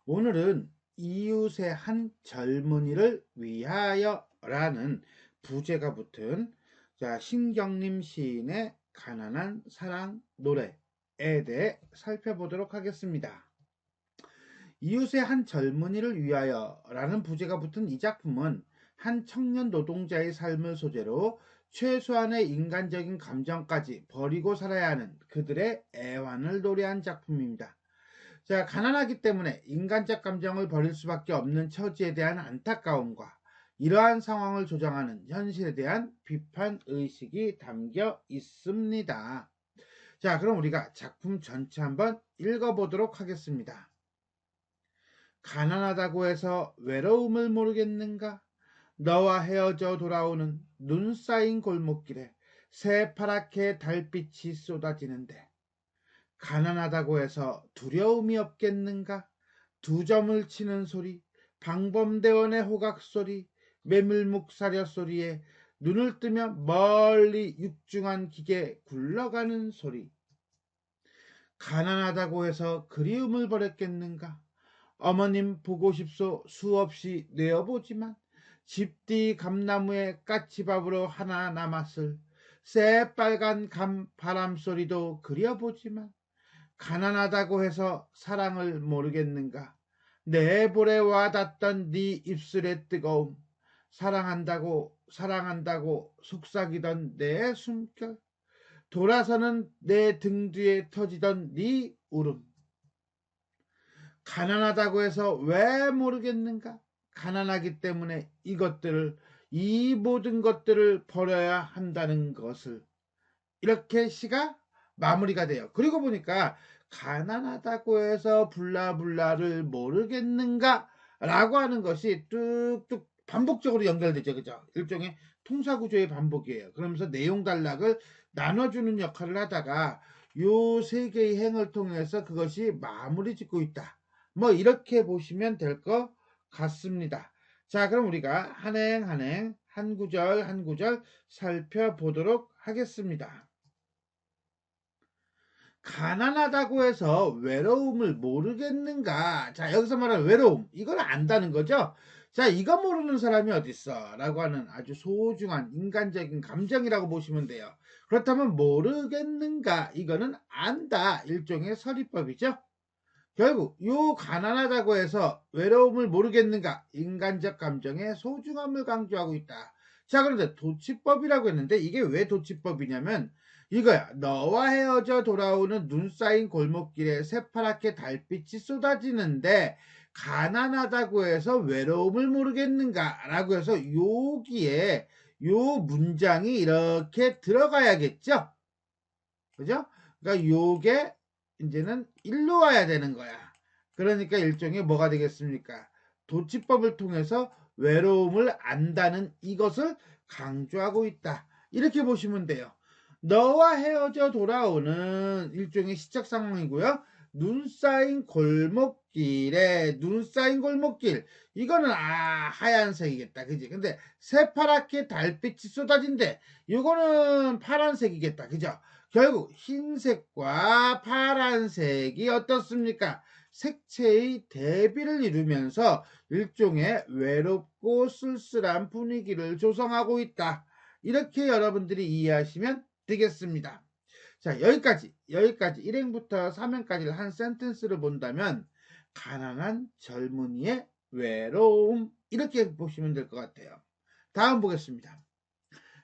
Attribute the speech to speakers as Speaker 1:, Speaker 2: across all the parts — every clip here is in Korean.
Speaker 1: 오늘은 이웃의 한 젊은이를 위하여 라는 부제가 붙은 신경림 시인의 가난한 사랑 노래에 대해 살펴보도록 하겠습니다. 이웃의 한 젊은이를 위하여 라는 부제가 붙은 이 작품은 한 청년 노동자의 삶을 소재로 최소한의 인간적인 감정까지 버리고 살아야 하는 그들의 애환을 노래한 작품입니다. 가난하기 때문에 인간적 감정을 버릴 수밖에 없는 처지에 대한 안타까움과 이러한 상황을 조장하는 현실에 대한 비판 의식이 담겨 있습니다. 그럼 우리가 작품 전체 한번 읽어보도록 하겠습니다. 가난하다고 해서 외로움을 모르겠는가? 너와 헤어져 돌아오는 눈 쌓인 골목길에 새파랗게 달빛이 쏟아지는데 가난하다고 해서 두려움이 없겠는가? 두 점을 치는 소리, 방범대원의 호각 소리, 메밀묵사려 소리에 눈을 뜨면 멀리 육중한 기계 굴러가는 소리. 가난하다고 해서 그리움을 버렸겠는가? 어머님 보고 싶소 수없이 내어보지만 집뒤 감나무에 까치밥으로 하나 남았을 새빨간 감 바람소리도 그려보지만 가난하다고 해서 사랑을 모르겠는가? 내 볼에 와닿던 네 입술의 뜨거움, 사랑한다고 속삭이던 내 숨결, 돌아서는 내 등 뒤에 터지던 네 울음. 가난하다고 해서 왜 모르겠는가? 가난하기 때문에 이 모든 것들을 버려야 한다는 것을. 이렇게 시가 마무리가 돼요. 그리고 보니까 가난하다고 해서 블라블라를 모르겠는가? 라고 하는 것이 뚝뚝 반복적으로 연결되죠. 그죠? 일종의 통사구조의 반복이에요. 그러면서 내용 단락을 나눠주는 역할을 하다가 요 세 개의 행을 통해서 그것이 마무리 짓고 있다. 뭐 이렇게 보시면 될 것 같습니다. 그럼 우리가 한 행 한 행, 한 구절 한 구절 살펴보도록 하겠습니다. 가난하다고 해서 외로움을 모르겠는가? 여기서 말하는 외로움, 이걸 안다는 거죠? 이거 모르는 사람이 어딨어? 라고 하는 아주 소중한 인간적인 감정이라고 보시면 돼요. 그렇다면 모르겠는가? 이거는 안다. 일종의 서리법이죠. 결국 요 가난하다고 해서 외로움을 모르겠는가? 인간적 감정의 소중함을 강조하고 있다. 그런데 도치법이라고 했는데 이게 왜 도치법이냐면 이거야. 너와 헤어져 돌아오는 눈 쌓인 골목길에 새파랗게 달빛이 쏟아지는데 가난하다고 해서 외로움을 모르겠는가? 라고 해서 여기에 요 문장이 이렇게 들어가야겠죠? 그죠? 그러니까 요게 이제는 일로 와야 되는 거야. 그러니까 일종의 뭐가 되겠습니까? 도치법을 통해서 외로움을 안다는 이것을 강조하고 있다. 이렇게 보시면 돼요. 너와 헤어져 돌아오는 일종의 시적 상황이고요. 눈 쌓인 골목길에 눈 쌓인 골목길 이거는 하얀색이겠다 그지 근데 새파랗게 달빛이 쏟아진대 이거는 파란색이겠다 그죠 결국 흰색과 파란색이 어떻습니까? 색채의 대비를 이루면서 일종의 외롭고 쓸쓸한 분위기를 조성하고 있다. 이렇게 여러분들이 이해하시면 되겠습니다. 여기까지 1행부터 3행까지를 한 센텐스를 본다면 가난한 젊은이의 외로움 이렇게 보시면 될 것 같아요. 다음 보겠습니다.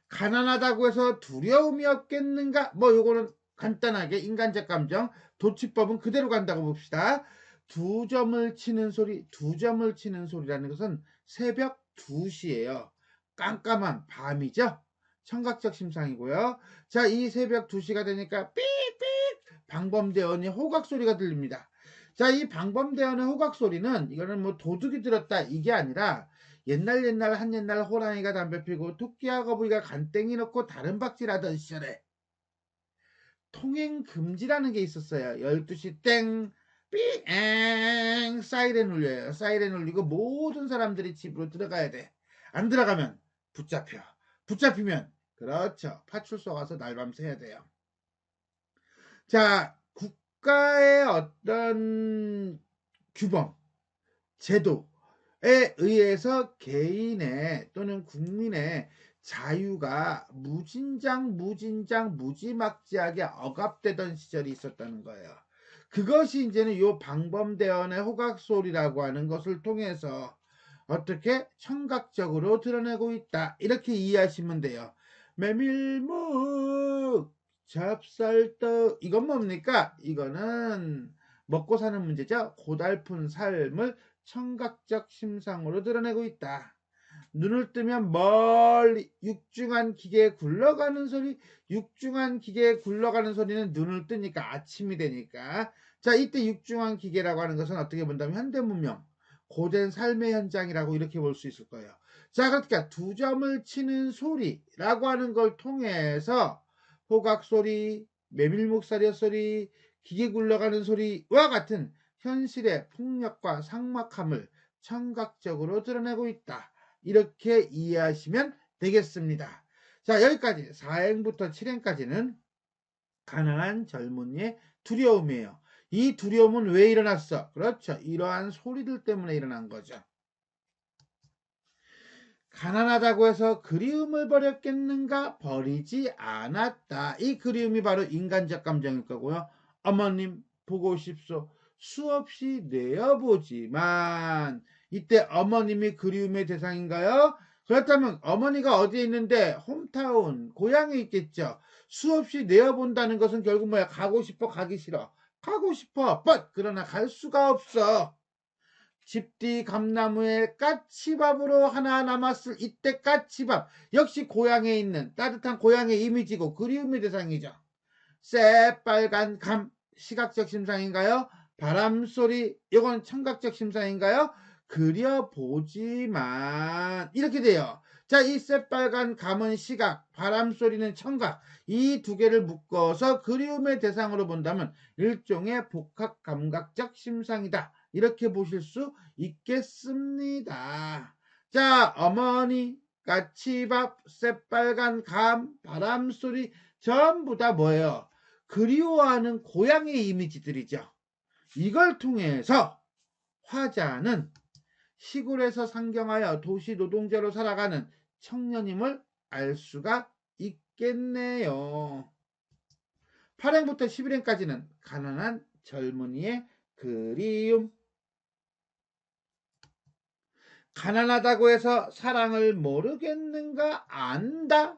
Speaker 1: 가난하다고 해서 두려움이 없겠는가? 요거는 간단하게 인간적 감정, 도치법은 그대로 간다고 봅시다. 두 점을 치는 소리라는 것은 새벽 2시예요. 깜깜한 밤이죠. 청각적 심상이고요. 이 새벽 2시가 되니까 삑삑 방범대원의 호각 소리가 들립니다. 이 방범대원의 호각 소리는 이거는 뭐 도둑이 들었다 이게 아니라 옛날 한옛날 호랑이가 담배 피고 토끼와 거북이가 간땡이 넣고 다른 박질하던 시절에 통행 금지라는 게 있었어요. 12시 땡 삐엥 사이렌 울려요. 사이렌 울리고 모든 사람들이 집으로 들어가야 돼. 안 들어가면 붙잡히면 그렇죠. 파출소 가서 날밤새 해야 돼요. 국가의 어떤 규범 제도에 의해서 개인의 또는 국민의 자유가 무지막지하게 억압되던 시절이 있었다는 거예요. 그것이 이제는 요 방범대원의 호각소리라고 하는 것을 통해서 어떻게 청각적으로 드러내고 있다. 이렇게 이해하시면 돼요. 메밀묵, 찹쌀떡, 이건 뭡니까? 이거는 먹고 사는 문제죠. 고달픈 삶을 청각적 심상으로 드러내고 있다. 눈을 뜨면 멀리 육중한 기계에 굴러가는 소리, 육중한 기계에 굴러가는 소리는 눈을 뜨니까 아침이 되니까. 자, 이때 육중한 기계라고 하는 것은 어떻게 본다면 현대문명, 고된 삶의 현장이라고 이렇게 볼 수 있을 거예요. 자, 그러니까 두 점을 치는 소리라고 하는 걸 통해서 호각 소리, 메밀묵사려 소리, 기계 굴러가는 소리와 같은 현실의 폭력과 삭막함을 청각적으로 드러내고 있다. 이렇게 이해하시면 되겠습니다. 자, 여기까지 4행부터 7행까지는 가난한 젊은이의 두려움이에요. 이 두려움은 왜 일어났어? 그렇죠. 이러한 소리들 때문에 일어난 거죠. 가난하다고 해서 그리움을 버렸겠는가? 버리지 않았다. 이 그리움이 바로 인간적 감정일 거고요. 어머님 보고 싶소. 수없이 내어보지만 이때 어머님이 그리움의 대상인가요? 그렇다면 어머니가 어디에 있는데 홈타운 고향에 있겠죠. 수없이 내어본다는 것은 결국 뭐야? 가고 싶어 가기 싫어. 가고 싶어 그러나 갈 수가 없어. 집뒤 감나무에 까치밥으로 하나 남았을 이때 까치밥 역시 고향에 있는 따뜻한 고향의 이미지고 그리움의 대상이죠. 새빨간 감 시각적 심상인가요? 바람소리 이건 청각적 심상인가요? 그려보지만 이렇게 돼요. 자, 이 새빨간 감은 시각, 바람소리는 청각, 이 두 개를 묶어서 그리움의 대상으로 본다면 일종의 복합감각적 심상이다. 이렇게 보실 수 있겠습니다. 자, 어머니, 까치밥, 새빨간 감, 바람소리 전부 다 뭐예요? 그리워하는 고향의 이미지들이죠. 이걸 통해서 화자는 시골에서 상경하여 도시 노동자로 살아가는 청년임을 알 수가 있겠네요. 8행부터 11행까지는 가난한 젊은이의 그리움. 가난하다고 해서 사랑을 모르겠는가? 안다.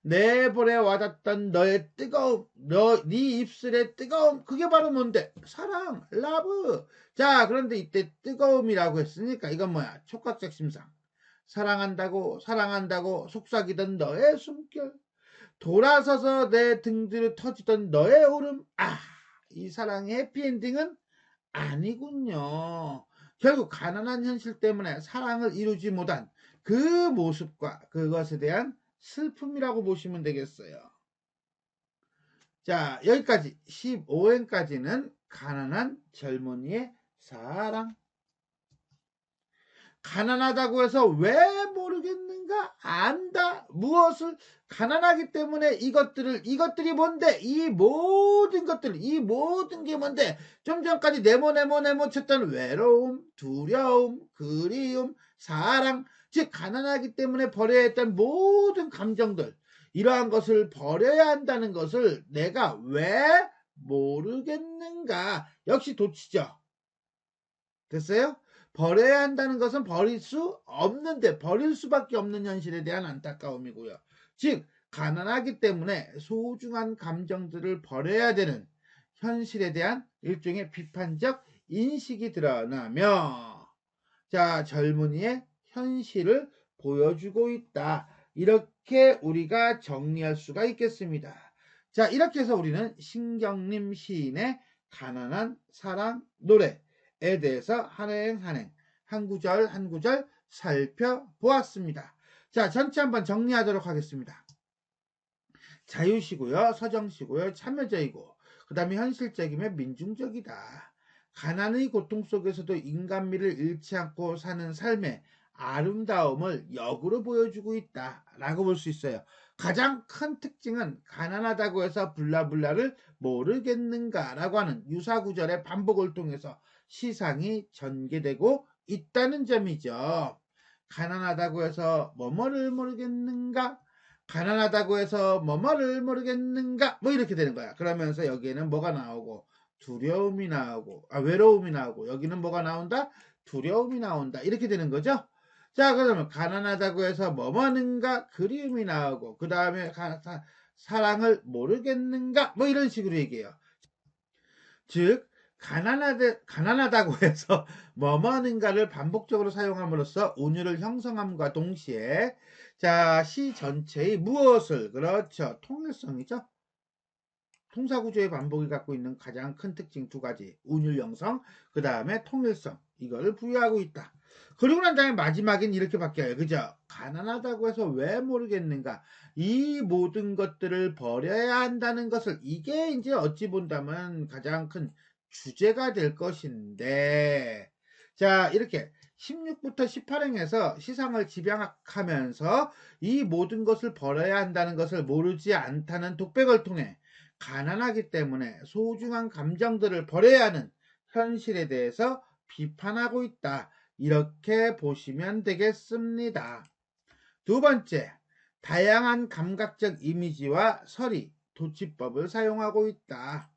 Speaker 1: 내 볼에 와닿던 너의 뜨거움, 네 입술의 뜨거움, 그게 바로 뭔데? 사랑, 러브. 자, 그런데 이때 뜨거움이라고 했으니까 이건 뭐야? 촉각적 심상. 사랑한다고 속삭이던 너의 숨결, 돌아서서 내 등 뒤로 터지던 너의 울음. 이 사랑의 해피엔딩은 아니군요. 결국 가난한 현실 때문에 사랑을 이루지 못한 그 모습과 그것에 대한 슬픔이라고 보시면 되겠어요. 자, 여기까지 15행까지는 가난한 젊은이의 사랑. 가난하다고 해서 왜 모르겠는가? 안다. 무엇을? 가난하기 때문에 이것들이 뭔데? 이 모든 게 뭔데? 좀 전까지 네모 쳤던 외로움, 두려움, 그리움, 사랑, 즉 가난하기 때문에 버려야 했던 모든 감정들, 이러한 것을 버려야 한다는 것을 내가 왜 모르겠는가? 역시 도치죠. 됐어요? 버려야 한다는 것은 버릴 수 없는데 버릴 수밖에 없는 현실에 대한 안타까움이고요. 즉 가난하기 때문에 소중한 감정들을 버려야 되는 현실에 대한 일종의 비판적 인식이 드러나며, 자, 젊은이의 현실을 보여주고 있다. 이렇게 우리가 정리할 수가 있겠습니다. 자, 이렇게 해서 우리는 신경림 시인의 가난한 사랑 노래 에 대해서 한행 한 구절 한 구절 살펴보았습니다. 자, 전체 한번 정리하도록 하겠습니다. 자유시고요, 서정시고요, 참여적이고, 그 다음에 현실적이며 민중적이다. 가난의 고통 속에서도 인간미를 잃지 않고 사는 삶의 아름다움을 역으로 보여주고 있다라고 볼 수 있어요. 가장 큰 특징은 가난하다고 해서 블라블라를 모르겠는가라고 하는 유사구절의 반복을 통해서 시상이 전개되고 있다는 점이죠. 가난하다고 해서 뭐뭐를 모르겠는가? 가난하다고 해서 뭐뭐를 모르겠는가? 뭐 이렇게 되는 거야. 그러면서 여기에는 뭐가 나오고 두려움이 나오고 외로움이 나오고 여기는 뭐가 나온다? 두려움이 나온다. 이렇게 되는 거죠. 자, 그러면 가난하다고 해서 뭐뭐는가? 그리움이 나오고 그 다음에 사랑을 모르겠는가? 뭐 이런 식으로 얘기해요. 즉 가난하다고 해서 뭐뭐는가를 반복적으로 사용함으로써 운율을 형성함과 동시에 자, 시 전체의 무엇을 그렇죠. 통일성이죠. 통사구조의 반복이 갖고 있는 가장 큰 특징 두 가지 운율 형성 그 다음에 통일성 이거를 부여하고 있다. 그리고 난 다음에 마지막엔 이렇게 바뀌어요. 그죠? 가난하다고 해서 왜 모르겠는가? 이 모든 것들을 버려야 한다는 것을 이게 이제 어찌 본다면 가장 큰 주제가 될 것인데 자 이렇게 16부터 18행에서 시상을 집약하면서 이 모든 것을 버려야 한다는 것을 모르지 않다는 독백을 통해 가난하기 때문에 소중한 감정들을 버려야 하는 현실에 대해서 비판하고 있다. 이렇게 보시면 되겠습니다. 두 번째, 다양한 감각적 이미지와 서리, 도치법을 사용하고 있다.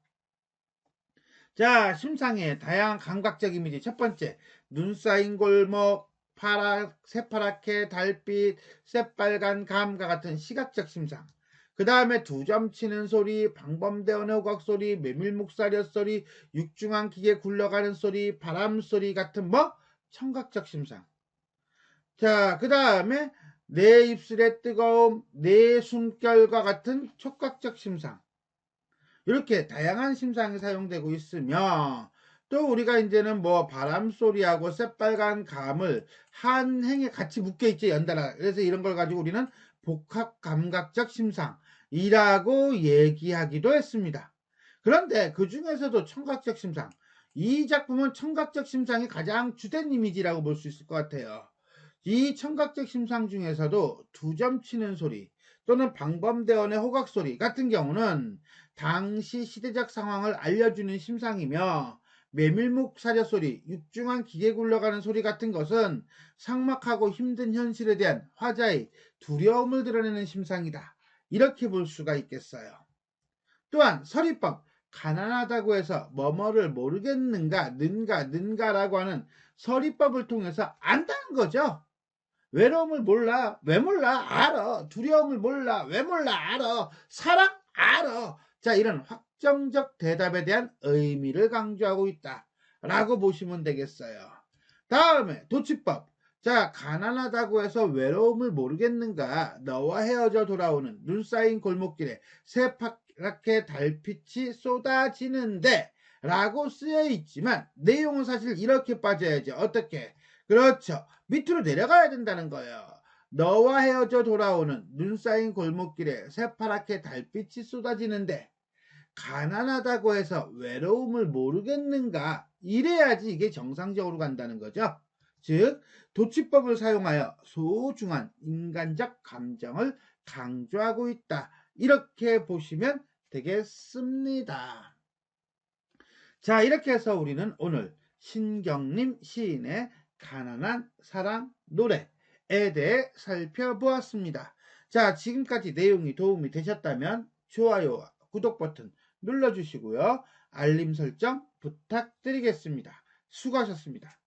Speaker 1: 자, 심상의 다양한 감각적 이미지. 첫 번째, 눈 쌓인 골목, 새파랗게 달빛, 새빨간 감과 같은 시각적 심상. 그 다음에 두 점 치는 소리, 방범대원의 호각 소리, 메밀묵사려 소리, 육중한 기계 굴러가는 소리, 바람 소리 같은 청각적 심상. 자, 그 다음에 내 입술의 뜨거움, 내 숨결과 같은 촉각적 심상. 이렇게 다양한 심상이 사용되고 있으며 또 우리가 이제는 바람 소리하고 새빨간 감을 한 행에 같이 묶여 있지 연달아. 그래서 이런 걸 가지고 우리는 복합 감각적 심상이라고 얘기하기도 했습니다. 그런데 그 중에서도 청각적 심상, 이 작품은 청각적 심상이 가장 주된 이미지라고 볼 수 있을 것 같아요. 이 청각적 심상 중에서도 두 점 치는 소리 또는 방범대원의 호각 소리 같은 경우는 당시 시대적 상황을 알려주는 심상이며 메밀묵 사려 소리, 육중한 기계 굴러가는 소리 같은 것은 삭막하고 힘든 현실에 대한 화자의 두려움을 드러내는 심상이다. 이렇게 볼 수가 있겠어요. 또한 서리법, 가난하다고 해서 뭐뭐를 모르겠는가, 는가라고 하는 서리법을 통해서 안다는 거죠. 외로움을 몰라. 왜 몰라? 알아. 두려움을 몰라. 왜 몰라? 알아. 사랑? 알아. 자, 이런 확정적 대답에 대한 의미를 강조하고 있다. 라고 보시면 되겠어요. 다음에 도치법. 자, 가난하다고 해서 외로움을 모르겠는가? 너와 헤어져 돌아오는 눈 쌓인 골목길에 새파랗게 달빛이 쏟아지는데 라고 쓰여 있지만 내용은 사실 이렇게 빠져야지. 어떻게? 그렇죠. 밑으로 내려가야 된다는 거예요. 너와 헤어져 돌아오는 눈 쌓인 골목길에 새파랗게 달빛이 쏟아지는데 가난하다고 해서 외로움을 모르겠는가? 이래야지 이게 정상적으로 간다는 거죠. 즉 도치법을 사용하여 소중한 인간적 감정을 강조하고 있다. 이렇게 보시면 되겠습니다. 자, 이렇게 해서 우리는 오늘 신경림 시인의 가난한 사랑 노래에 대해 살펴보았습니다. 자, 지금까지 내용이 도움이 되셨다면 좋아요와 구독 버튼 눌러주시고요. 알림 설정 부탁드리겠습니다. 수고하셨습니다.